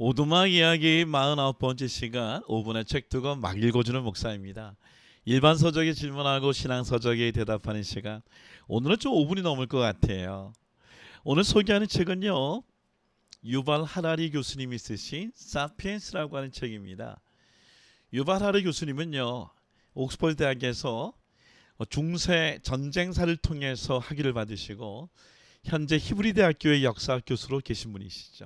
오두막 이야기 49번째 시간 5분의 책 두 권 막 읽어주는 목사입니다. 일반 서적에 질문하고 신앙 서적에 대답하는 시간. 오늘은 좀 5분이 넘을 것 같아요. 오늘 소개하는 책은요, 유발 하라리 교수님이 쓰신 사피엔스라고 하는 책입니다. 유발 하라리 교수님은요, 옥스퍼드 대학에서 중세 전쟁사를 통해서 학위를 받으시고 현재 히브리 대학교의 역사 교수로 계신 분이시죠.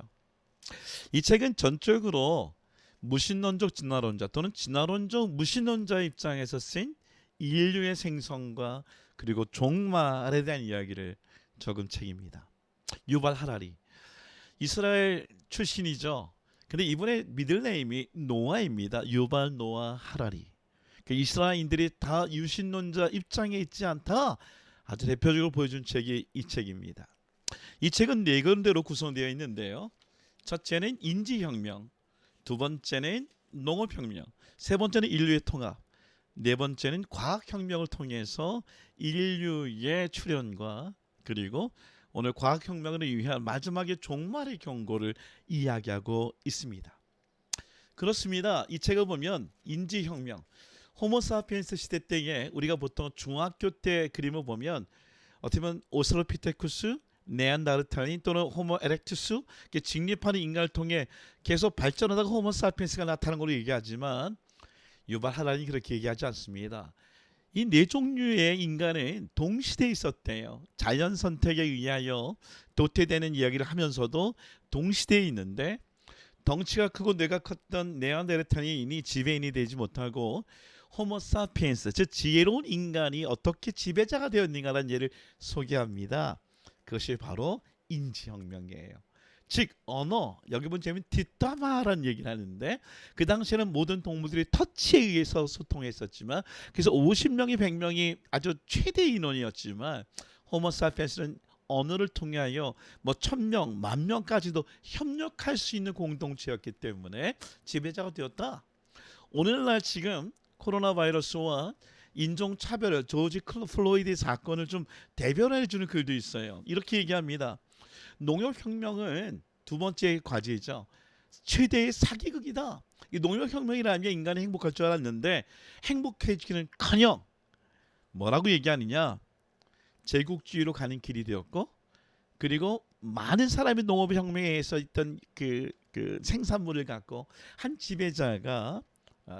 이 책은 전적으로 무신론적 진화론자 또는 진화론적 무신론자의 입장에서 쓴 인류의 생성과 그리고 종말에 대한 이야기를 적은 책입니다. 유발 하라리, 이스라엘 출신이죠. 근데 이분의 미들네임이 노아입니다. 유발 노아 하라리. 이스라엘인들이 다 유신론자 입장에 있지 않다, 아주 대표적으로 보여준 책이 이 책입니다. 이 책은 네 권대로 구성되어 있는데요. 첫째는 인지혁명, 두 번째는 농업혁명, 세 번째는 인류의 통합, 네 번째는 과학혁명을 통해서 인류의 출현과 그리고 오늘 과학혁명을 위한 마지막의 종말의 경고를 이야기하고 있습니다. 그렇습니다. 이 책을 보면 인지혁명, 호모사피엔스 시대 때에 우리가 보통 중학교 때 그림을 보면 어떻게 보면 오스트로피테쿠스, 네안데르탈인 또는 호모 에렉투스, 직립하는 인간을 통해 계속 발전하다가 호모 사피엔스가 나타난 걸로 얘기하지만 유발 하라리 그렇게 얘기하지 않습니다. 이 네 종류의 인간은 동시대에 있었대요. 자연 선택에 의하여 도태되는 이야기를 하면서도 동시대에 있는데, 덩치가 크고 뇌가 컸던 네안데르탈인이 지배인이 되지 못하고 호모 사피엔스, 즉 지혜로운 인간이 어떻게 지배자가 되었는가라는 예를 소개합니다. 그것이 바로 인지혁명이에요. 즉 언어, 여기 보면 재밌는 뒷담화라는 얘기를 하는데, 그 당시에는 모든 동물들이 터치에 의해서 소통했었지만, 그래서 50명이 100명이 아주 최대 인원이었지만 호모사피엔스는 언어를 통하여 뭐 1000명, 10,000명까지도 협력할 수 있는 공동체였기 때문에 지배자가 되었다. 오늘날 지금 코로나 바이러스와 인종차별, 조지 플로이드 사건을 좀 대변해 주는 글도 있어요. 이렇게 얘기합니다. 농업혁명은 두 번째 과제이죠. 최대의 사기극이다. 이 농업혁명이라면 인간이 행복할 줄 알았는데 행복해지기는커녕 뭐라고 얘기하느냐? 제국주의로 가는 길이 되었고, 그리고 많은 사람이 농업혁명에 의해서 있던 그 생산물을 갖고 한 지배자가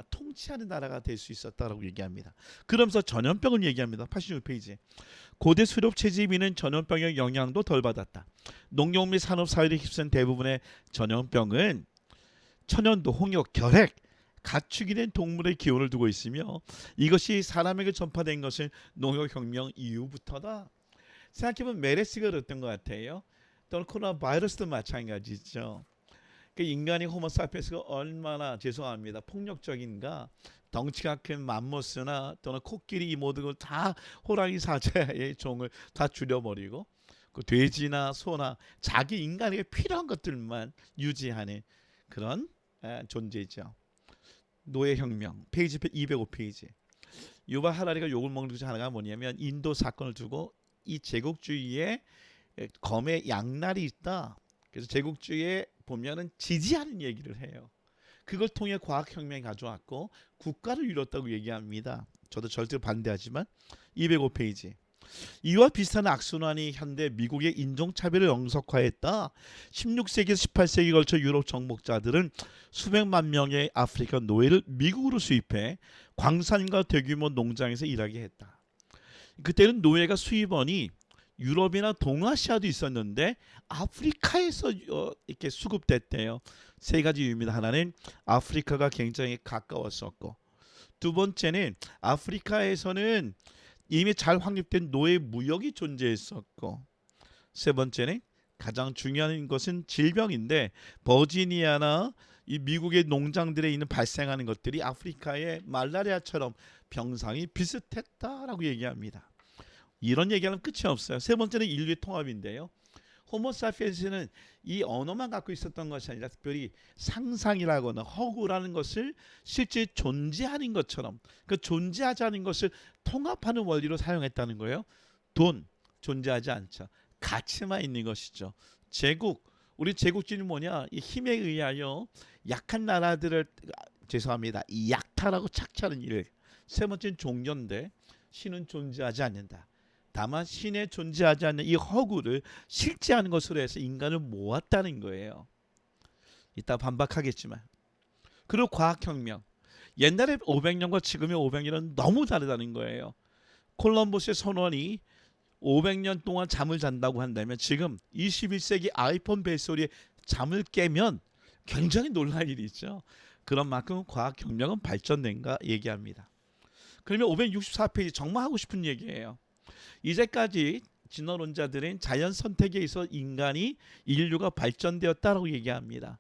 통치하는 나라가 될 수 있었다라고 얘기합니다. 그러면서 전염병을 얘기합니다. 86페이지. 고대 수렵 채집인은 전염병의 영향도 덜 받았다. 농경 및 산업 사회를 휩쓴 대부분의 전염병은 천연도, 홍역, 결핵, 가축이 된 동물의 기원을 두고 있으며 이것이 사람에게 전파된 것은 농업혁명 이후부터다. 생각해보면 메르스가 그랬던 것 같아요. 또는 코로나 바이러스도 마찬가지죠. 인간이 호모사피엔스가 얼마나 죄송합니다 폭력적인가. 덩치가 큰 맘모스나 또는 코끼리 이 모든 걸 다 호랑이 사자의 종을 다 줄여버리고 그 돼지나 소나 자기 인간에게 필요한 것들만 유지하는 그런 존재죠. 노예혁명 페이지 205페이지. 유발 하라리가 욕을 먹는 것 중 하나가 뭐냐면 인도 사건을 두고 이 제국주의에 검의 양날이 있다. 그래서 제국주의에 보면은 지지하는 얘기를 해요. 그걸 통해 과학혁명이 가져왔고 국가를 이뤘다고 얘기합니다. 저도 절대로 반대하지만 205페이지. 이와 비슷한 악순환이 현대 미국의 인종차별을 영속화했다. 16세기에서 18세기 걸쳐 유럽 정복자들은 수백만 명의 아프리카 노예를 미국으로 수입해 광산과 대규모 농장에서 일하게 했다. 그때는 노예가 수입원이 유럽이나 동아시아도 있었는데 아프리카에서 이렇게 수급됐대요. 세 가지 이유입니다. 하나는 아프리카가 굉장히 가까웠었고, 두 번째는 아프리카에서는 이미 잘 확립된 노예 무역이 존재했었고, 세 번째는 가장 중요한 것은 질병인데 버지니아나 이 미국의 농장들에 있는 발생하는 것들이 아프리카의 말라리아처럼 병상이 비슷했다라고 얘기합니다. 이런 얘기하면 끝이 없어요. 세 번째는 인류의 통합인데요. 호모사피엔스는 이 언어만 갖고 있었던 것이 아니라 특별히 상상이라거나 허구라는 것을 실제 존재하는 것처럼 그 존재하지 않은 것을 통합하는 원리로 사용했다는 거예요. 돈 존재하지 않죠. 가치만 있는 것이죠. 제국 우리 제국주의는 뭐냐? 이 힘에 의하여 약한 나라들을 죄송합니다. 이 약탈하고 착취하는 일. 세 번째는 종교인데 신은 존재하지 않는다. 다만 신에 존재하지 않는 이 허구를 실제하는 것으로 해서 인간을 모았다는 거예요. 이따 반박하겠지만. 그리고 과학혁명. 옛날에 500년과 지금의 500년은 너무 다르다는 거예요. 콜럼버스의 선원이 500년 동안 잠을 잔다고 한다면 지금 21세기 아이폰 벨소리에 잠을 깨면 굉장히 놀랄 일이 있죠. 그런 만큼 과학혁명은 발전된가 얘기합니다. 그러면 564페이지 정말 하고 싶은 얘기예요. 이제까지 진화론자들은 자연 선택에 의해서 인류가 발전되었다라고 얘기합니다.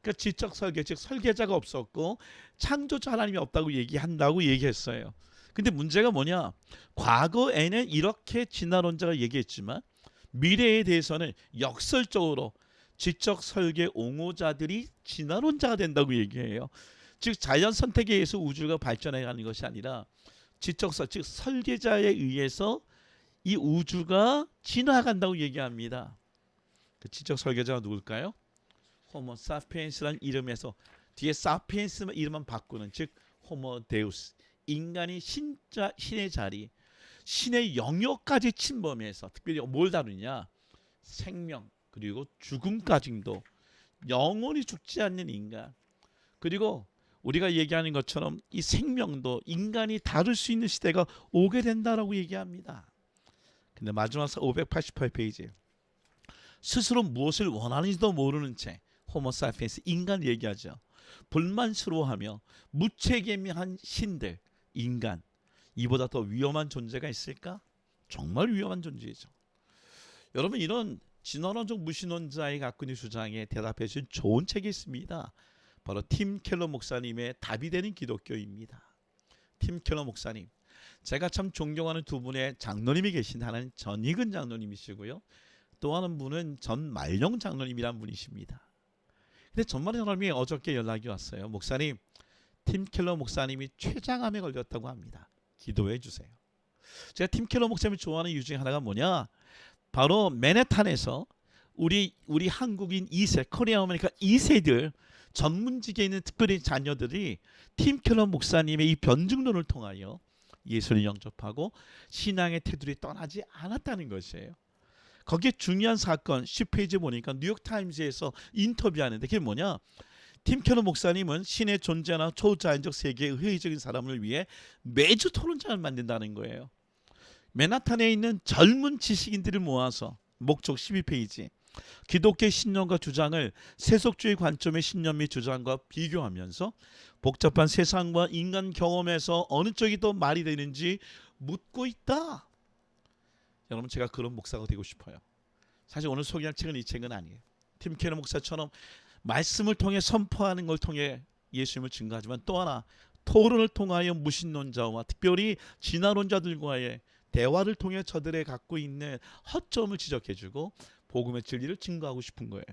그러니까 지적 설계, 즉 설계자가 없었고 창조자 하나님이 없다고 얘기했어요. 근데 문제가 뭐냐? 과거에는 이렇게 진화론자가 얘기했지만 미래에 대해서는 역설적으로 지적 설계 옹호자들이 진화론자가 된다고 얘기해요. 즉 자연 선택에 의해서 우주가 발전해가는 것이 아니라 즉 설계자에 의해서 이 우주가 진화간다고 얘기합니다. 그 지적 설계자가 누굴까요? 호모 사피엔스라는 이름에서 뒤에 사피엔스 이름만 바꾸는 즉 호모 데우스, 인간이 신의 자리, 신의 영역까지 침범해서 특별히 뭘 다루냐? 생명 그리고 죽음까지도 영원히 죽지 않는 인간, 그리고 우리가 얘기하는 것처럼 이 생명도 인간이 다룰 수 있는 시대가 오게 된다라고 얘기합니다. 근데 마지막 588페이지 스스로 무엇을 원하는지도 모르는 채 호모 사피엔스 인간 얘기하죠. 불만스러워하며 무책임한 신들 인간, 이보다 더 위험한 존재가 있을까? 정말 위험한 존재죠. 여러분, 이런 진화론적 무신론자의 갖고 있는 주장에 대답해 주신 좋은 책이 있습니다. 바로 팀 켈러 목사님의 답이 되는 기독교입니다. 팀 켈러 목사님, 제가 참 존경하는 두 분의 장로님이 계신, 하나는 전익은 장로님이시고요, 또 하는 분은 전말용 장로님이란 분이십니다. 근데 전말용 장로님이 어저께 연락이 왔어요. 목사님, 팀 켈러 목사님이 췌장암에 걸렸다고 합니다. 기도해 주세요. 제가 팀 켈러 목사님을 좋아하는 이유 중에 하나가 뭐냐? 바로 맨해탄에서 우리 한국인 2세, 코리아 아메리카 2세들 전문직에 있는 특별히 자녀들이 팀 켈러 목사님의 이 변증론을 통하여 예수를 영접하고 신앙의 테두리 떠나지 않았다는 것이에요. 거기에 중요한 사건 10페이지 보니까 뉴욕타임즈에서 인터뷰하는데 그게 뭐냐? 팀 켈러 목사님은 신의 존재나 초자연적 세계의 의회적인 사람을 위해 매주 토론장을 만든다는 거예요. 맨하탄에 있는 젊은 지식인들을 모아서 목적 12페이지 기독교의 신념과 주장을 세속주의 관점의 신념 및 주장과 비교하면서 복잡한 세상과 인간 경험에서 어느 쪽이 더 말이 되는지 묻고 있다. 여러분, 제가 그런 목사가 되고 싶어요. 사실 오늘 소개할 책은 이 책은 아니에요. 팀 켈러 목사처럼 말씀을 통해 선포하는 걸 통해 예수님을 증거하지만 또 하나 토론을 통하여 무신론자와 특별히 진화론자들과의 대화를 통해 저들의 갖고 있는 허점을 지적해주고 복음의 진리를 증거하고 싶은 거예요.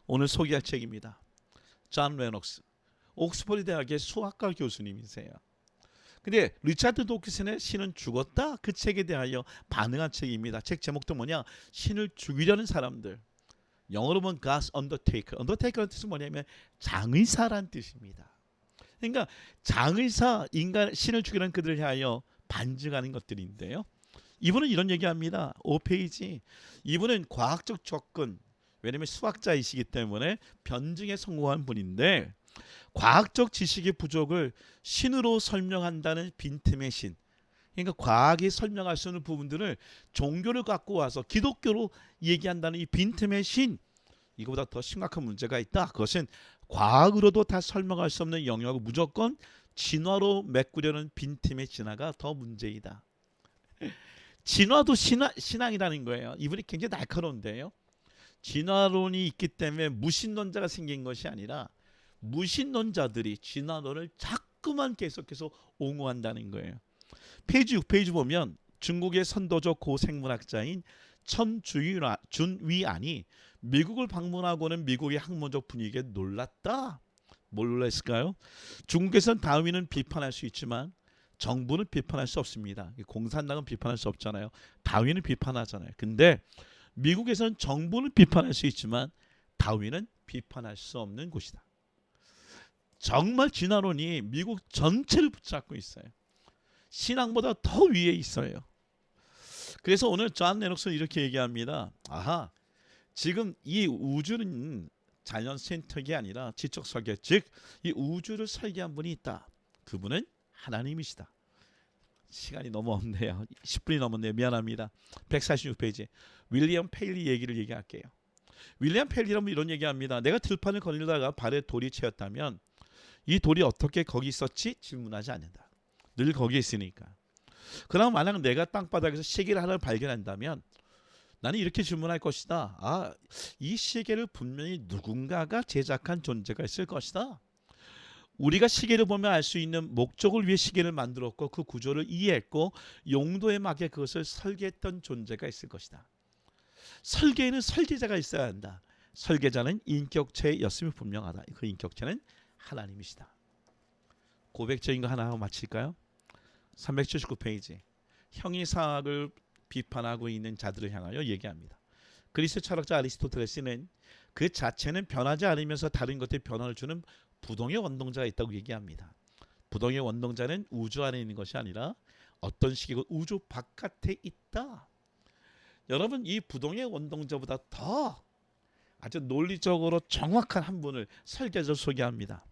오늘 소개할 책입니다. 존 레녹스, 옥스퍼드 대학의 수학과 교수님이세요. 근데 리차드 도키슨의 신은 죽었다, 그 책에 대하여 반응한 책입니다. 책 제목도 뭐냐? 신을 죽이려는 사람들. 영어로 보면 God's Undertaker. Undertaker라는 뜻은 뭐냐면 장의사란 뜻입니다. 그러니까 장의사, 인간 신을 죽이려는 그들을 향하여 반증하는 것들인데요. 이분은 이런 얘기합니다. 5페이지. 이분은 과학적 접근, 왜냐하면 수학자이시기 때문에 변증에 성공한 분인데 과학적 지식의 부족을 신으로 설명한다는 빈틈의 신. 그러니까 과학이 설명할 수 있는 부분들을 종교를 갖고 와서 기독교로 얘기한다는 이 빈틈의 신. 이거보다 더 심각한 문제가 있다. 그것은 과학으로도 다 설명할 수 없는 영역을 무조건 진화로 메꾸려는 빈틈의 진화가 더 문제이다. 진화도 신앙이라는 거예요. 이분이 굉장히 날카로운데요. 진화론이 있기 때문에 무신론자가 생긴 것이 아니라 무신론자들이 진화론을 자꾸만 계속해서 옹호한다는 거예요. 페이지 6페이지 보면 중국의 선도적 고생물학자인 천준위안이 미국을 방문하고는 미국의 학문적 분위기에 놀랐다. 뭘 놀랐을까요? 중국에서는 다윈은 비판할 수 있지만 정부는 비판할 수 없습니다. 공산당은 비판할 수 없잖아요. 다윈은 비판하잖아요. 근데 미국에서는 정부는 비판할 수 있지만 다윈은 비판할 수 없는 곳이다. 정말 진화론이 미국 전체를 붙잡고 있어요. 신앙보다 더 위에 있어요. 그래서 오늘 존 레녹스는 이렇게 얘기합니다. 아하, 지금 이 우주는 자연 선택이 아니라 지적 설계, 즉 이 우주를 설계한 분이 있다. 그분은 하나님이시다. 시간이 너무 없네요. 10분이 넘었네요. 미안합니다. 146페이지 윌리엄 페일리 얘기를 얘기할게요. 윌리엄 페일리는 이런 얘기합니다. 내가 들판을 거닐다가 발에 돌이 채였다면 이 돌이 어떻게 거기 있었지? 질문하지 않는다. 늘 거기 있으니까. 그럼 만약 내가 땅바닥에서 시계를 하나 발견한다면 나는 이렇게 질문할 것이다. 아, 이 시계를 분명히 누군가가 제작한 존재가 있을 것이다. 우리가 시계를 보면 알 수 있는 목적을 위해 시계를 만들었고 그 구조를 이해했고 용도에 맞게 그것을 설계했던 존재가 있을 것이다. 설계에는 설계자가 있어야 한다. 설계자는 인격체였음이 분명하다. 그 인격체는 하나님이시다. 고백적인 거 하나 하고 마칠까요? 379페이지 형이상학을 비판하고 있는 자들을 향하여 얘기합니다. 그리스 철학자 아리스토텔레스는 그 자체는 변하지 않으면서 다른 것들이 변화를 주는 부동의 원동자가 있다고 얘기합니다. 부동의 원동자는 우주 안에 있는 것이 아니라 어떤 식이고 우주 바깥에 있다. 여러분, 이 부동의 원동자보다 더 아주 논리적으로 정확한 한 분을 설계자로 소개합니다.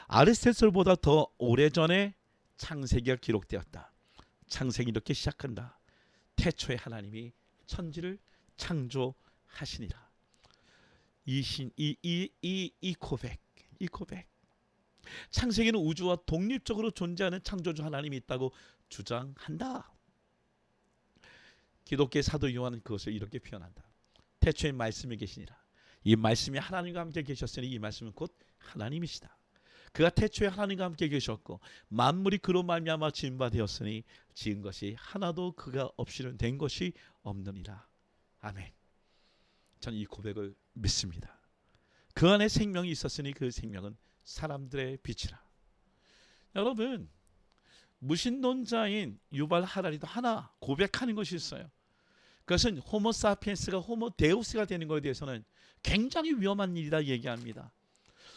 아리스토텔보다 더 오래전에 창세기가 기록되었다. 창세기 이렇게 시작한다. 태초에 하나님이 천지를 창조하시니라. 이 고백. 창세기는 우주와 독립적으로 존재하는 창조주 하나님이 있다고 주장한다. 기독교의 사도 요한은 그것을 이렇게 표현한다. 태초에 말씀이 계시니라. 이 말씀이 하나님과 함께 계셨으니 이 말씀은 곧 하나님이시다. 그가 태초에 하나님과 함께 계셨고 만물이 그로 말미암아 지은 바 되었으니 지은 것이 하나도 그가 없이는 된 것이 없느니라. 아멘. 저는 이 고백을 믿습니다. 그 안에 생명이 있었으니 그 생명은 사람들의 빛이라. 여러분, 무신론자인 유발 하라리도 하나 고백하는 것이 있어요. 그것은 호모 사피엔스가 호모 데우스가 되는 것에 대해서는 굉장히 위험한 일이다 얘기합니다.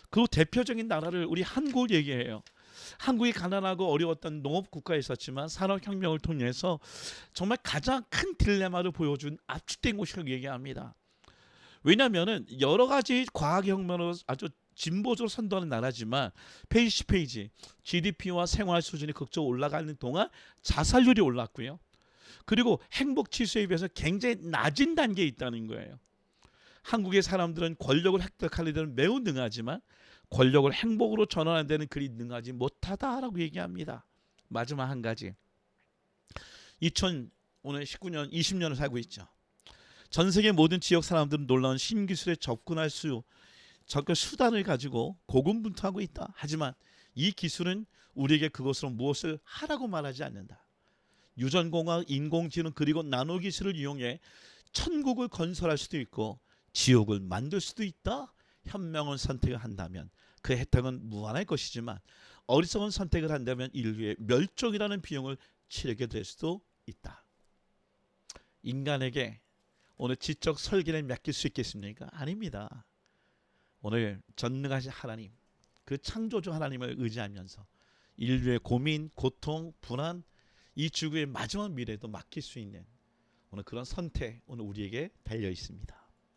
그 대표적인 나라를 우리 한국을 얘기해요. 한국이 가난하고 어려웠던 농업국가에 있었지만 산업혁명을 통해서 정말 가장 큰 딜레마를 보여준 압축된 곳이라고 얘기합니다. 왜냐하면 여러 가지 과학혁명으로 아주 진보적으로 선도하는 나라지만 페이지 GDP와 생활 수준이 극적으로 올라가는 동안 자살률이 올랐고요. 그리고 행복 지수에 비해서 굉장히 낮은 단계에 있다는 거예요. 한국의 사람들은 권력을 획득하려 데는 매우 능하지만 권력을 행복으로 전환하는 데는 그리 능하지 못하다라고 얘기합니다. 마지막 한 가지. 오늘 19년, 20년을 살고 있죠. 전 세계 모든 지역 사람들은 놀라운 신기술에 접근할 수단을 가지고 고군분투하고 있다. 하지만 이 기술은 우리에게 그것으로 무엇을 하라고 말하지 않는다. 유전공학, 인공지능 그리고 나노기술을 이용해 천국을 건설할 수도 있고 지옥을 만들 수도 있다. 현명한 선택을 한다면 그 혜택은 무한할 것이지만 어리석은 선택을 한다면 인류의 멸종이라는 비용을 치르게 될 수도 있다. 인간에게 오늘 지적 설계를 맡길 수 있겠습니까? 아닙니다. 오늘 전능하신 하나님, 그 창조주 하나님을 의지하면서 인류의 고민, 고통, 불안, 이 지구의 마지막 미래도 맡길 수 있는 오늘 그런 선택 오늘 우리에게 달려 있습니다.